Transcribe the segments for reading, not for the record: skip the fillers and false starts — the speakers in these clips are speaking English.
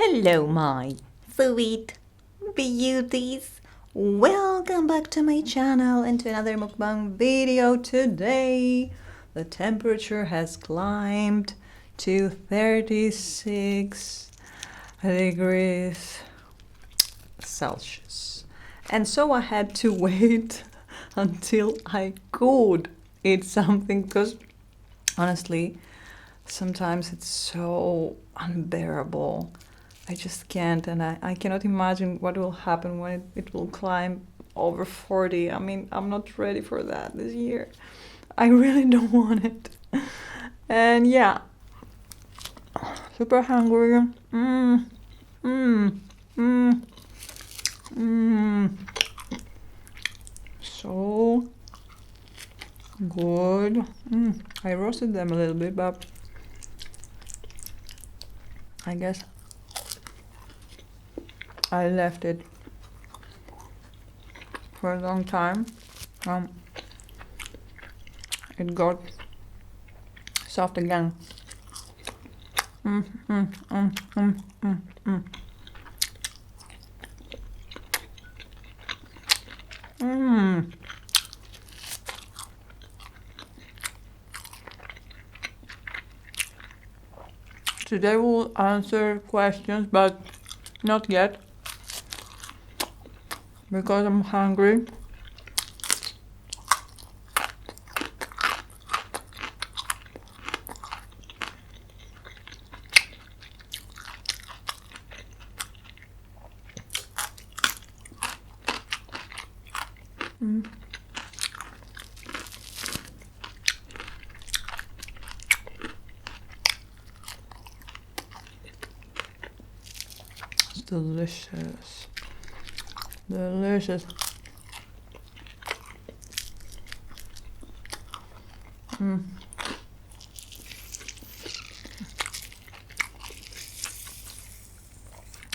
Hello, my sweet beauties. Welcome back to my channel and to another mukbang video. Today, the temperature has climbed to 36 degrees Celsius. And so I had to wait until I could eat something because honestly, sometimes it's so unbearable. I just can't, and I cannot imagine what will happen when it will climb over 40. I mean, I'm not ready for that this year. I really don't want it. And yeah, super hungry. So good. I roasted them a little bit, but I guess I left it for a long time. It got soft again. Today we'll answer questions, but not yet because I'm hungry. It's delicious. Delicious.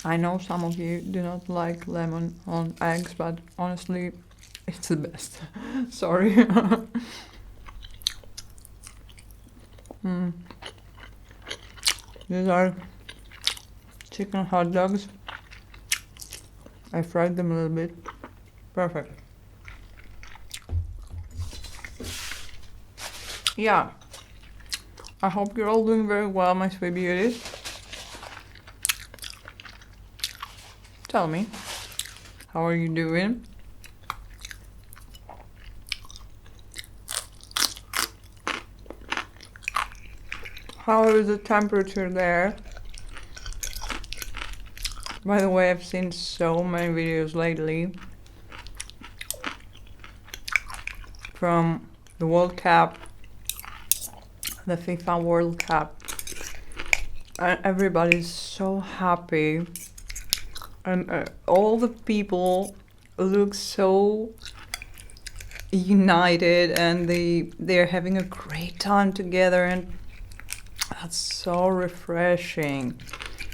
I know some of you do not like lemon on eggs, but honestly, it's the best. Sorry. These are chicken hot dogs. I fried them a little bit. Perfect. Yeah. I hope you're all doing very well, my sweet beauties. Tell me, how are you doing? How is the temperature there? By the way, I've seen so many videos lately from the World Cup, the FIFA World Cup, and everybody's so happy, and all the people look so united, and they're having a great time together, and that's so refreshing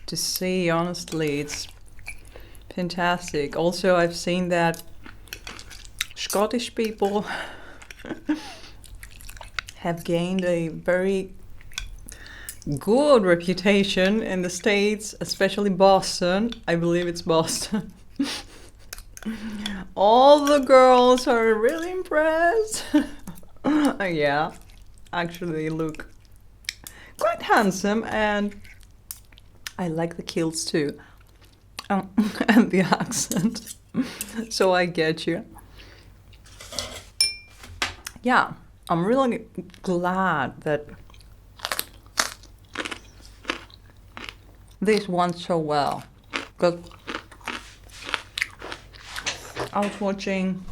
to see. Honestly, it's fantastic. Also, I've seen that Scottish people have gained a very good reputation in the States, especially Boston. I believe it's Boston. All the girls are really impressed. Yeah, actually they look quite handsome, and I like the kilts too. And the accent. So I get you. Yeah, I'm really glad that this went so well, because I was watching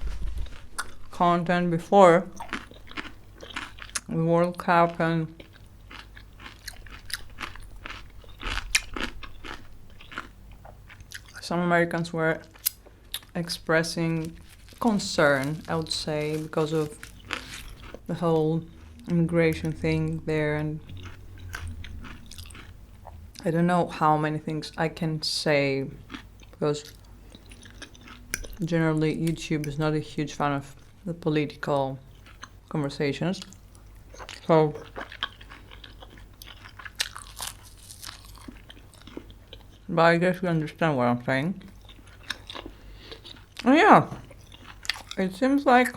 content before the World Cup, and some Americans were expressing concern, I would say, because of the whole immigration thing there, and I don't know how many things I can say, because generally YouTube is not a huge fan of the political conversations. So but I guess you understand what I'm saying. Oh yeah, it seems like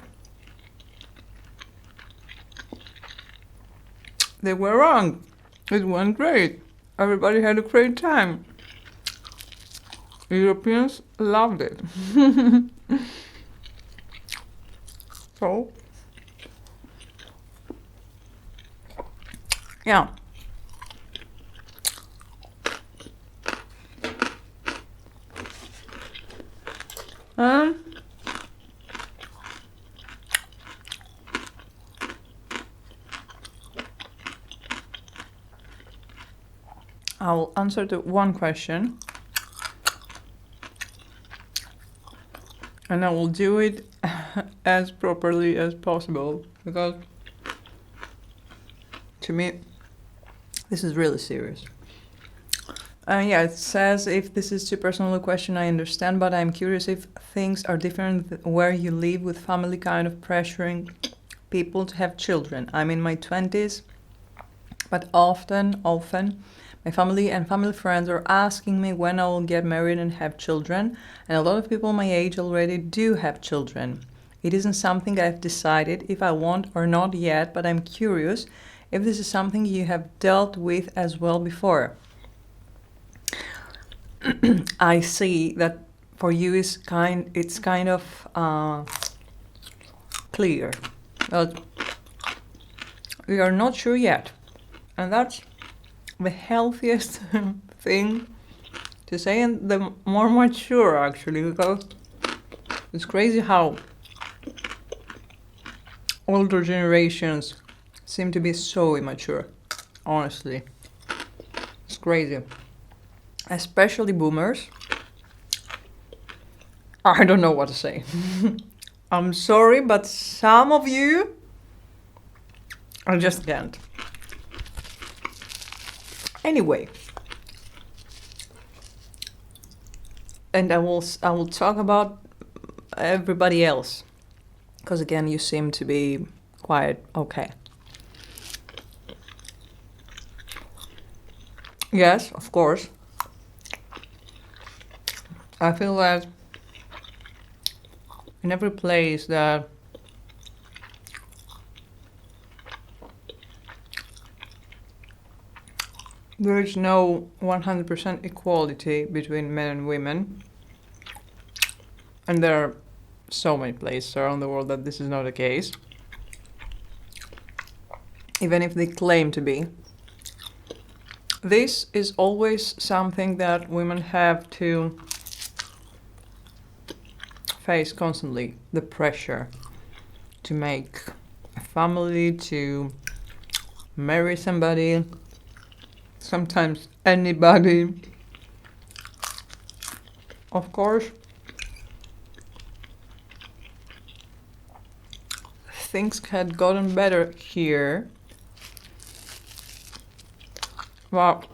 they were wrong. It went great. Everybody had a great time. Europeans loved it. So, yeah. Um, I'll answer to one question. And I will do it as properly as possible, because to me, this is really serious. Yeah, it says, if this is too personal a question, I understand, but I'm curious if things are different where you live, with family kind of pressuring people to have children. I'm in my 20s, but often, my family and family friends are asking me when I will get married and have children, and a lot of people my age already do have children. It isn't something I've decided if I want or not yet, but I'm curious if this is something you have dealt with as well before. I see that for you it's kind of clear, but we are not sure yet, and that's the healthiest thing to say, and the more mature actually, because it's crazy how older generations seem to be so immature. Honestly, it's crazy. Especially boomers. I don't know what to say. I'm sorry, but some of you, I just can't. Anyway, and I will talk about everybody else, because again, you seem to be quite okay. Yes, of course. I feel that in every place that there is no 100% equality between men and women, and there are so many places around the world that this is not the case, even if they claim to be. This is always something that women have to face constantly, the pressure to make a family, to marry somebody, sometimes anybody. Of course, things had gotten better here, but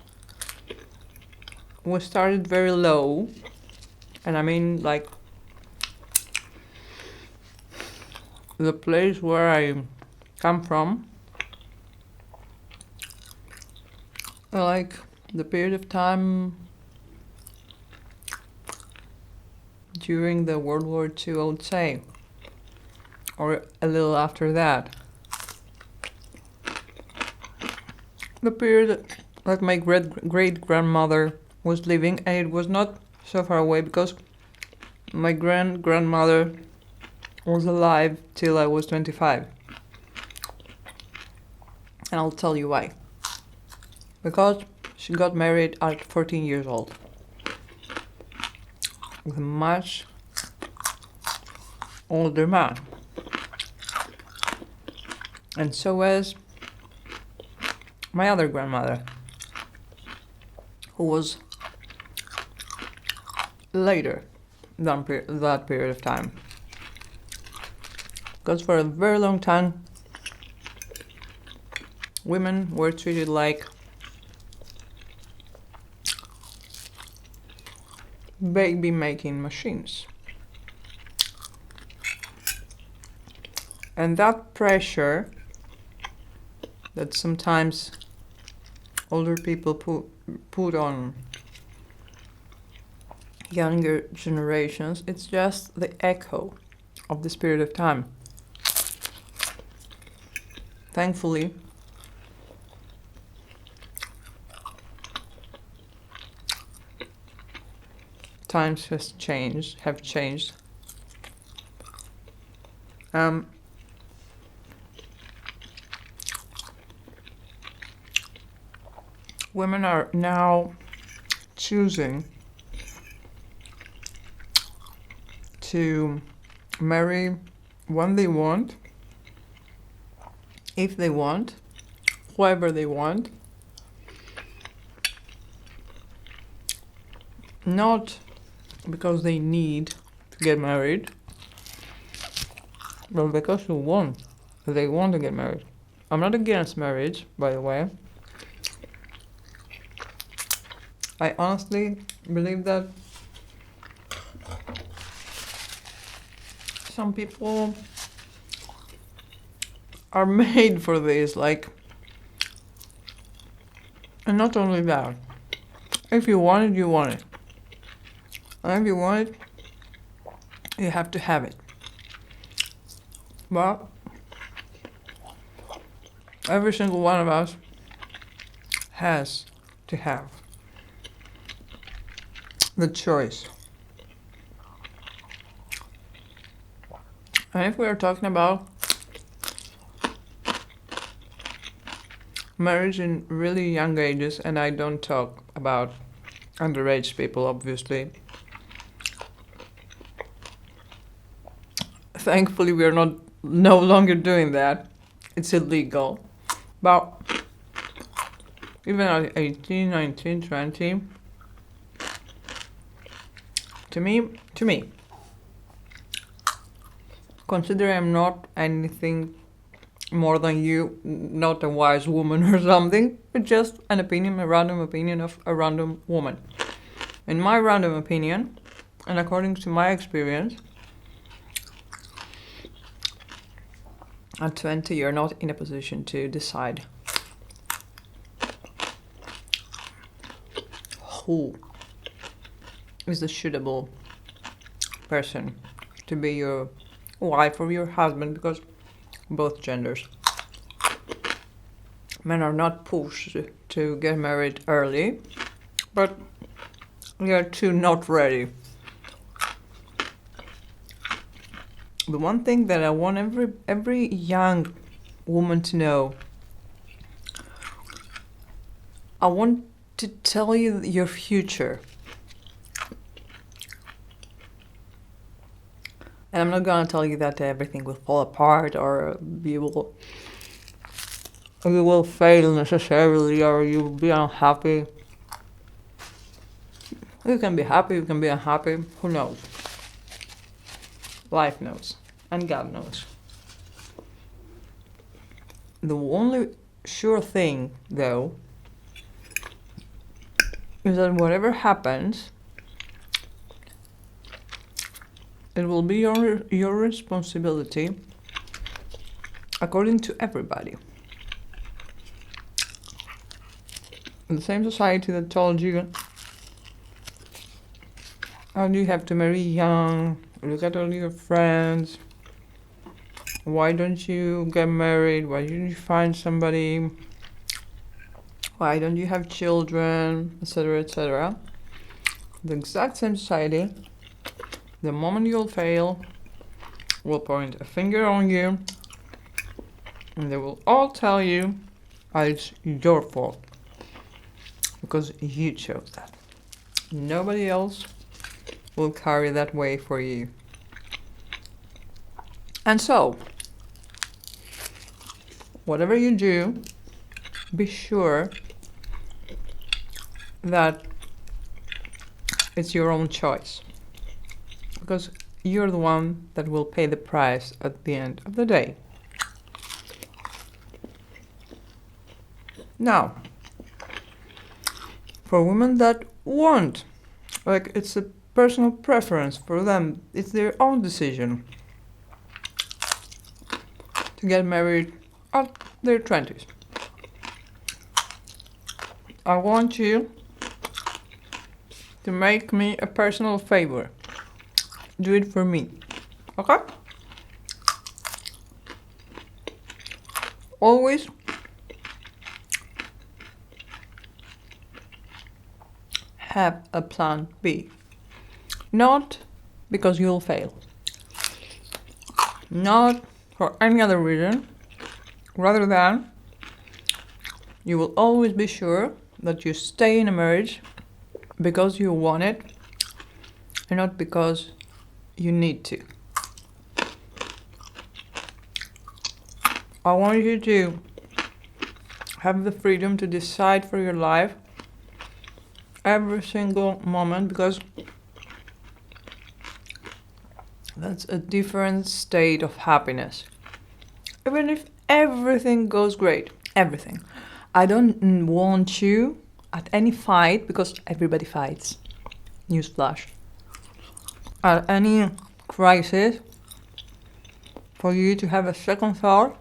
we started very low, and I mean like the place where I come from, like the period of time during the World War II, I would say, or a little after that. The period that my great grandmother was living, and it was not so far away because my grandmother was alive till I was 25. And I'll tell you why. Because she got married at 14 years old with a much older man. And so was my other grandmother, who was later than that period of time. Because for a very long time, women were treated like baby making machines. And that pressure that sometimes older people put on younger generations. It's just the echo of this period of time. Thankfully, times have changed. Women are now choosing to marry when they want, if they want, whoever they want, not because they need to get married, but because they want to get married. I'm not against marriage, by the way. I honestly believe that some people are made for this, like, and not only that. If you want it, you want it. And if you want it, you have to have it. But every single one of us has to have the choice. And if we are talking about marriage in really young ages, and I don't talk about underage people, obviously. Thankfully, we are no longer doing that. It's illegal. But even at 18, 19, 20, to me, consider I'm not anything more than you, not a wise woman or something, but just an opinion, a random opinion of a random woman. In my random opinion, and according to my experience, at 20, you're not in a position to decide who is the suitable person to be your wife or your husband, because both genders. Men are not pushed to get married early, but they are too not ready. The one thing that I want every young woman to know, I want to tell you your future. And I'm not gonna tell you that everything will fall apart or you will fail necessarily or you will be unhappy. You can be happy, you can be unhappy, who knows? Life knows, and God knows. The only sure thing, though, is that whatever happens, it will be your responsibility according to everybody. In the same society that told you, oh, you have to marry young, look at all your friends, why don't you get married, why don't you find somebody, why don't you have children, etc., etc. The exact same society, the moment you'll fail, will point a finger on you, and they will all tell you it's your fault, because you chose that. Nobody else will carry that way for you. And so, whatever you do, be sure that it's your own choice, because you're the one that will pay the price at the end of the day. Now, for women that want, like, it's a personal preference for them, it's their own decision to get married at their 20s. I want you to make me a personal favor. Do it for me, okay? Always have a plan B. Not because you'll fail. Not for any other reason. Rather than you will always be sure that you stay in a marriage because you want it and not because you need to. I want you to have the freedom to decide for your life every single moment, because that's a different state of happiness. Even if everything goes great, everything. I don't want you at any fight, because everybody fights. Newsflash. At any crisis, for you to have a second thought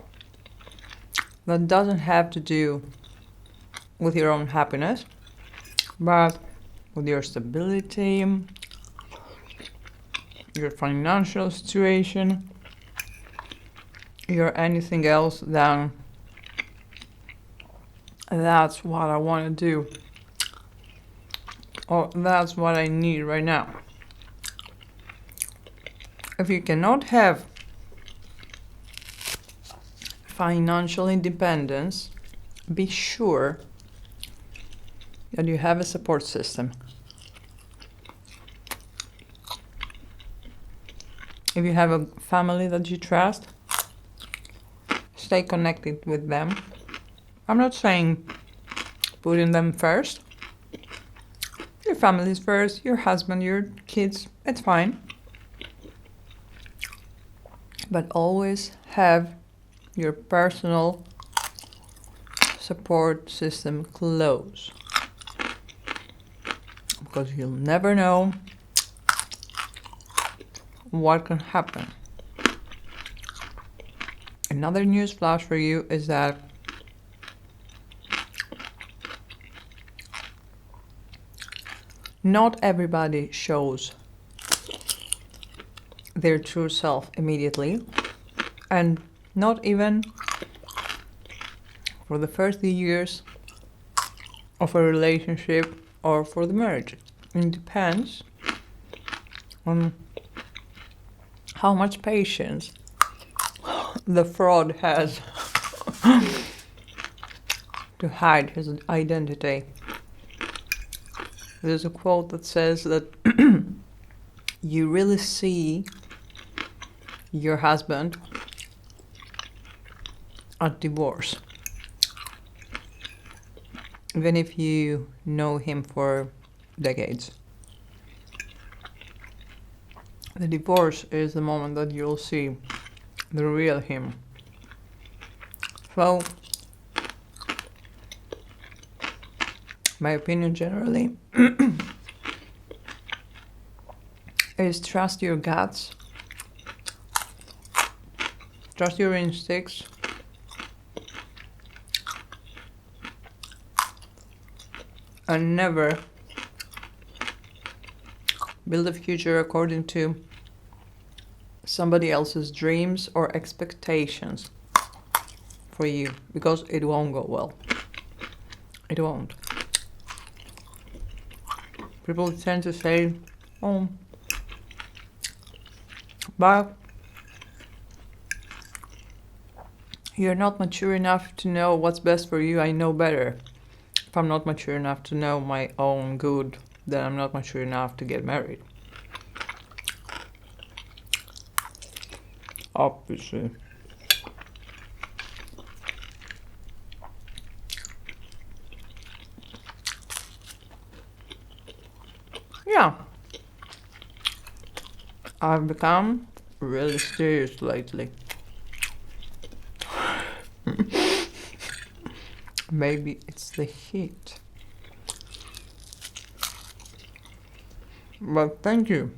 that doesn't have to do with your own happiness, but with your stability, your financial situation, your anything else, then that's what I want to do. Or that's what I need right now. If you cannot have financial independence, be sure that you have a support system. If you have a family that you trust, stay connected with them. I'm not saying putting them first. Your family is first, your husband, your kids, it's fine. But always have your personal support system close. Because you'll never know what can happen. Another news flash for you is that not everybody shows their true self immediately, and not even for the first years of a relationship or for the marriage. It depends on how much patience the fraud has to hide his identity. There's a quote that says that you really see your husband at divorce, even if you know him for decades. The divorce is the moment that you'll see the real him. So, my opinion generally is trust your guts, trust your instincts, and never build a future according to somebody else's dreams or expectations for you, because it won't go well. It won't. People tend to say, oh, but you're not mature enough to know what's best for you. I know better. If I'm not mature enough to know my own good, then I'm not mature enough to get married. Obviously. Yeah. I've become really serious lately. Maybe it's the heat. But thank you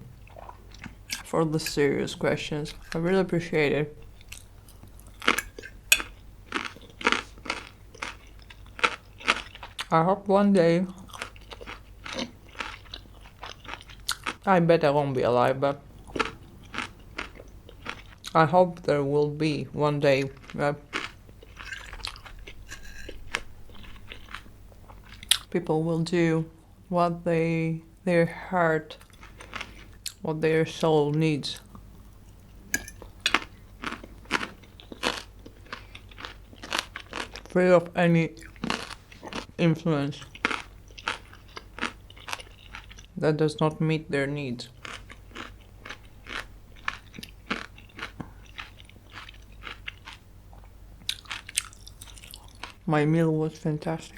for the serious questions. I really appreciate it. I hope one day I bet I won't be alive, but I hope there will be one day that people will do what their heart, what their soul needs. Free of any influence that does not meet their needs. My meal was fantastic.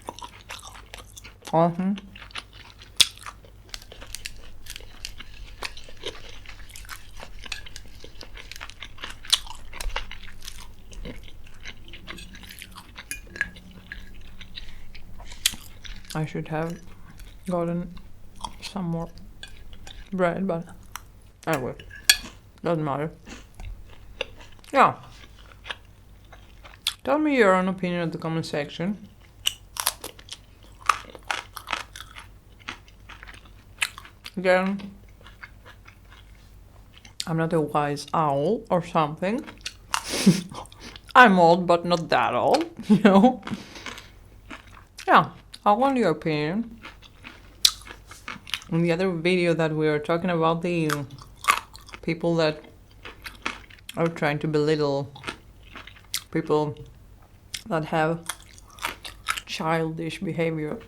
I should have gotten some more bread, but anyway, doesn't matter. Yeah. Tell me your own opinion in the comment section. Again, I'm not a wise owl or something. I'm old, but not that old, you know? Yeah, I want your opinion. In the other video that we were talking about the people that are trying to belittle people that have childish behavior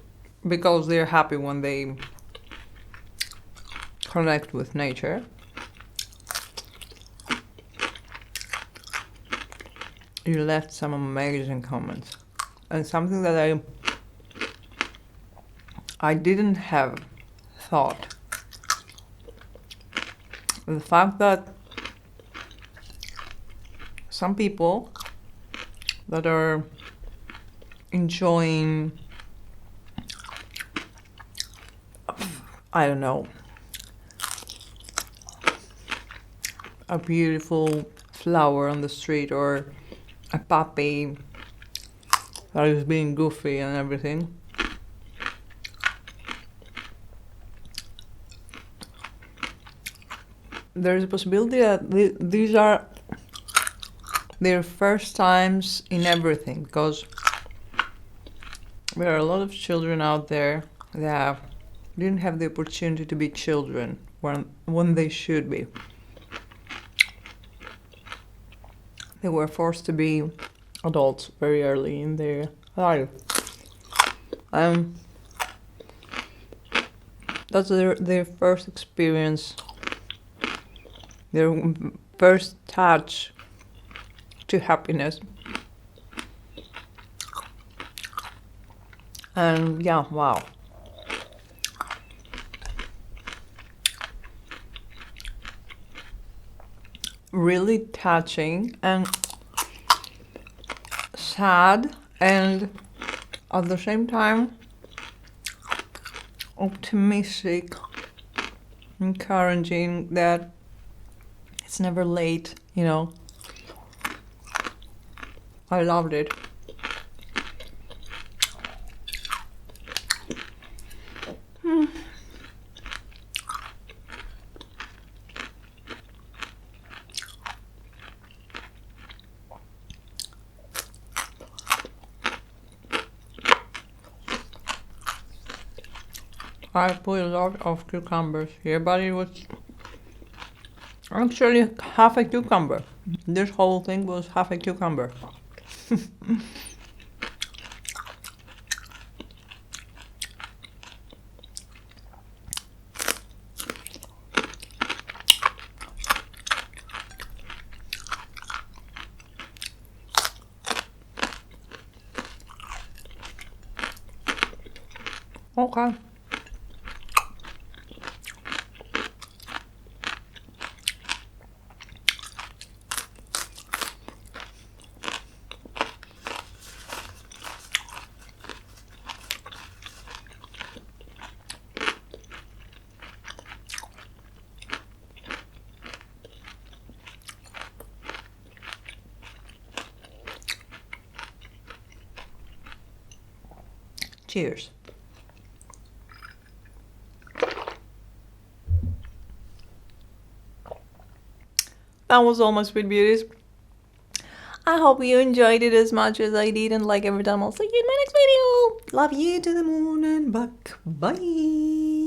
because they're happy when they connect with nature. You left some amazing comments, and something that I didn't have thought. The fact that some people that are enjoying, I don't know, a beautiful flower on the street or a puppy that is being goofy and everything. There's a possibility that these are their first times in everything, because there are a lot of children out there that didn't have the opportunity to be children when they should be. They were forced to be adults very early in their life. That's their first experience, their first touch to happiness. And yeah, wow. Really touching and sad, and at the same time optimistic, encouraging that it's never late, you know. I loved it. I put a lot of cucumbers here, but it was actually half a cucumber. This whole thing was half a cucumber. Okay. Cheers. that was all my sweet beauties. I hope you enjoyed it as much as I did, and like every time, I'll see you in my next video. Love you to the moon and back. Bye.